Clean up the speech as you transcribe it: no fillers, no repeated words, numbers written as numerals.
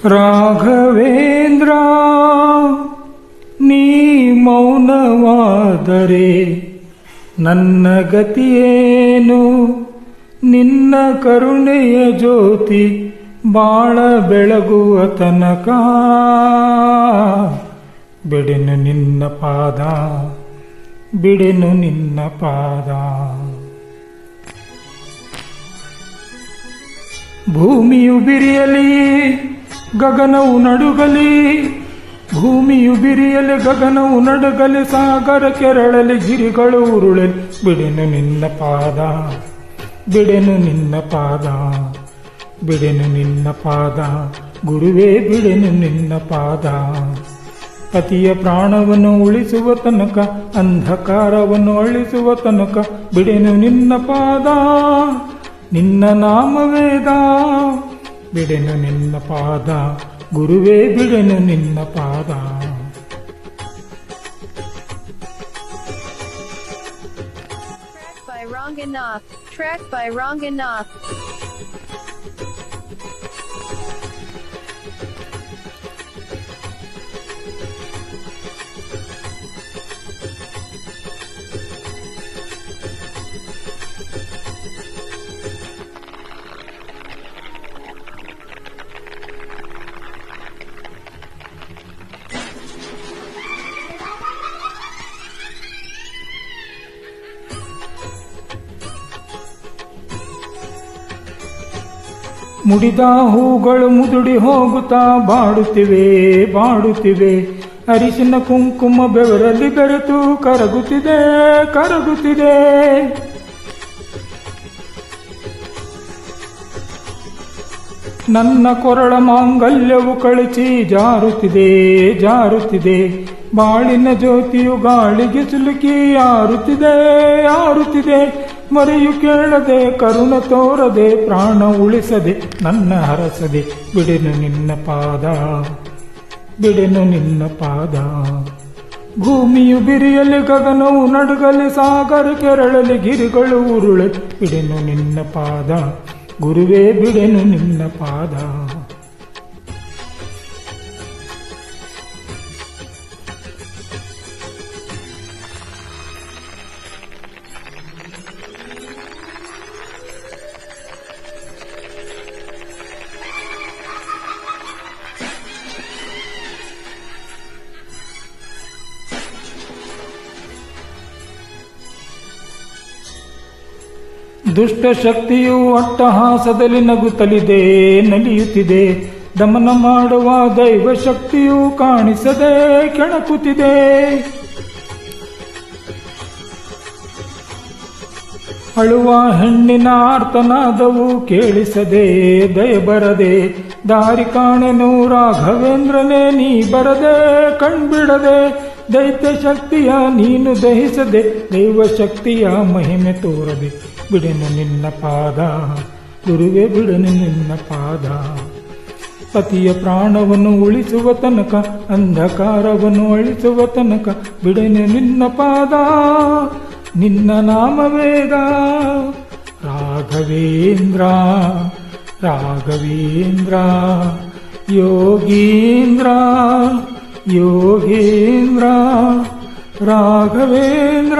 ರಾಘವೇಂದ್ರ ನೀ ಮೌನವಾದರೆ ನನ್ನ ಗತಿಯೇನು? ನಿನ್ನ ಕರುಣೆಯ ಜ್ಯೋತಿ ಬಾಳ ಬೆಳಗುವ ತನಕ ಬಿಡೆನು ನಿನ್ನ ಪಾದ, ಬಿಡೆನು ನಿನ್ನ ಪಾದ. ಭೂಮಿಯು ಬಿರಿಯಲಿ ಗಗನವು ನಡುಗಲಿ, ಭೂಮಿಯು ಬಿರಿಯಲಿ ಗಗನವು ನಡುಗಲಿ, ಸಾಗರ ಕೆರಳಲಿ ಗಿರಿಗಳು ಉರುಳಲಿ, ಬಿಡೆನು ನಿನ್ನ ಪಾದ, ಬಿಡೆನು ನಿನ್ನ ಪಾದ, ಬಿಡೆನು ನಿನ್ನ ಪಾದ. ಗುರುವೇ ಬಿಡೆನು ನಿನ್ನ ಪಾದ. ಪತಿಯ ಪ್ರಾಣವನ್ನು ಉಳಿಸುವ ತನಕ, ಅಂಧಕಾರವನ್ನು ಅಳಿಸುವ ತನಕ ಬಿಡೆನು ನಿನ್ನ ಪಾದ. ನಿನ್ನ ನಾಮವೇದ, ಬಿಡೆನು ನಿನ್ನ ಪಾದ. ಗುರುವೇ ಬಿಡೆನು ನಿನ್ನ ಪಾದ. Track by Ranganath. ಮುಡಿದ ಹೂಗಳು ಮುದುಡಿ ಹೋಗುತ್ತಾ ಬಾಡುತ್ತಿವೆ, ಬಾಡುತ್ತಿವೆ. ಅರಿಶಿನ ಕುಂಕುಮ ಬೆವರಲ್ಲಿ ಬೆರೆತು ಕರಗುತ್ತಿದೆ, ಕರಗುತ್ತಿದೆ. ನನ್ನ ಕೊರಳ ಮಾಂಗಲ್ಯವು ಕಳಚಿ ಜಾರುತ್ತಿದೆ, ಜಾರುತ್ತಿದೆ. ಬಾಳಿನ ಜ್ಯೋತಿಯು ಗಾಳಿಗೆ ಸಿಲುಕಿ ಆರುತ್ತಿದೆ, ಆರುತ್ತಿದೆ. ಮರೆಯು ಕೇಳದೆ ಕರುಣ ತೋರದೆ ಪ್ರಾಣ ಉಳಿಸದೆ ನನ್ನ ಹರಸದೆ ಬಿಡೆನು ನಿನ್ನ ಪಾದ, ಬಿಡೆನು ನಿನ್ನ ಪಾದ. ಭೂಮಿಯು ಬಿರಿಯಲಿ ಗಗನವು ನಡುಗಲಿ, ಸಾಗರ ಕೆರಳಲಿ ಗಿರಿಗಳು ಉರುಳಲಿ, ಬಿಡೆನು ನಿನ್ನ ಪಾದ. ಗುರುವೇ ಬಿಡೆನು ನಿನ್ನ ಪಾದ. ದುಷ್ಟ ಶಕ್ತಿಯು ಅಟ್ಟಹಾಸದಲ್ಲಿ ನಗುತ್ತಲಿದೆ, ನಲಿಯುತ್ತಿದೆ. ದಮನ ಮಾಡುವ ದೈವ ಶಕ್ತಿಯು ಕಾಣಿಸದೆ ಕೆಣಕುತ್ತಿದೆ. ಅಳುವ ಹೆಣ್ಣಿನ ಆರ್ತನಾದವು ಕೇಳಿಸದೆ ದಯ ಬರದೆ, ದಾರಿ ಕಾಣೆನು ರಾಘವೇಂದ್ರನೇ ನೀ ಬರದೆ ಕಣ್ಬಿಡದೆ. ದೈತ್ಯ ಶಕ್ತಿಯ ನೀನು ದಹಿಸದೆ, ದೈವ ಶಕ್ತಿಯ ಮಹಿಮೆ ತೋರದೆ ಬಿಡೆನು ನಿನ್ನ ಪಾದ. ಗುರುವೇ ಬಿಡೆನು ನಿನ್ನ ಪಾದ. ಪತಿಯ ಪ್ರಾಣವನ್ನು ಉಳಿಸುವ ತನಕ, ಅಂಧಕಾರವನ್ನು ಅಳಿಸುವ ತನಕ ಬಿಡೆನು ನಿನ್ನ ಪಾದ. ನಿನ್ನ ನಾಮವೇದ ರಾಘವೇಂದ್ರ, ರಾಘವೇಂದ್ರ. ಯೋಗೀಂದ್ರ, ಯೋಗೇಂದ್ರ. ರಾಘವೇಂದ್ರ.